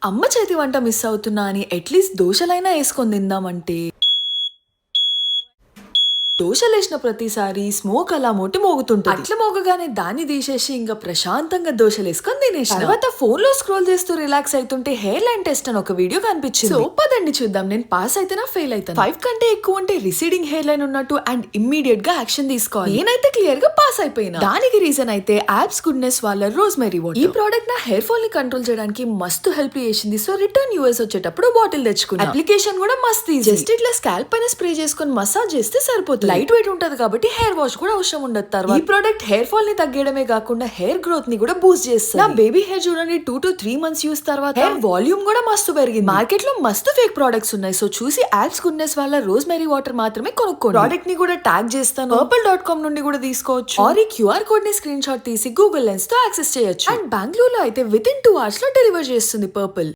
అమ్మ చేతి వంట మిస్ అవుతున్నా అని అట్లీస్ట్ దోశలైనా వేసుకొని తిందామంటే దోశలేసిన ప్రతిసారి స్మోక్ అలా మొట్టి మోగుతుంటుంది. అట్లా మోగగానే దాన్ని తీసేసి ఇంకా ప్రశాంతంగా దోశలేసుకొని తినేసి తర్వాత ఫోన్ లో స్క్రోల్ చేస్తూ రిలాక్స్ అవుతుంటే హెయిర్ లైన్ టెస్ట్ అని ఒక వీడియో కనిపించింది. సో పదండి చూద్దాం, నేను పాస్ అయితేనా ఫెయిల్ అవుతాను. 5 కంటే ఎక్కువ ఉంటే రిసీడింగ్ హెయిర్ లైన్ ఉన్నట్టు అండ్ ఇమ్మీడియట్ గా యాక్షన్ తీసుకోవాలి. నేనైతే క్లియర్ గా పాస్ అయిపోయినా. దానికి రీజన్ అయితే యాప్స్ గుడ్నెస్ వాళ్ళ రోజ్మెరీ వాటర్. ఈ ప్రోడక్ట్ నా హెయిర్ ఫాల్ ని కంట్రోల్ చేయడానికి మస్తు హెల్ప్ చేసింది. సో రిటర్న్ యూఎస్ వచ్చేటప్పుడు బాటిల్ తెచ్చుకున్నా. అప్లికేషన్ కూడా మస్తు ఈజీ. జస్ట్ ఇట్లా స్కాల్ప్ పైన స్ప్రే చేసుకొని మసాజ్ చేస్తే సరిపోతుంది. లైట్ వెయిట్ ఉంటది కాబట్టి హెయిర్ వాష్ కూడా అవసరం ఉండదు. తర్వాత ఈ ప్రోడక్ట్ హెయిర్ ఫాల్ ని తగ్గడమే కాకుండా హెయిర్ గ్రోత్ ని కూడా బూస్ట్ చేస్తుంది. నా బేబీ హెయిర్ చూడండి 2 to 3 months యూస్ తర్వాత హెయిర్ వాల్యూమ్ కూడా మస్తు పెరిగింది. మార్కెట్ లో మస్తు ఫేక్ ప్రొడక్ట్స్ ఉన్నాయి. సో చూసి యాప్స్ గుడ్నెస్ వాళ్ళ రోజ్మెరీ వాటర్ మాత్రమే కొనుక్కోండి. ప్రోడక్ట్ ని కూడా ట్యాగ్ చేస్తాను. purple.com నుండి కూడా తీసుకోవచ్చు. ఆర్ ఈ క్యూఆర్ కోడ్ ని స్క్రీన్ షాట్ తీసి గూగుల్ లెన్స్ తో యాక్సెస్ చేయొచ్చు. అండ్ బెంగళూరులో అయితే విత్ ఇన్ 2 hours లో డెలివర్ చేస్తుంది పర్పుల్.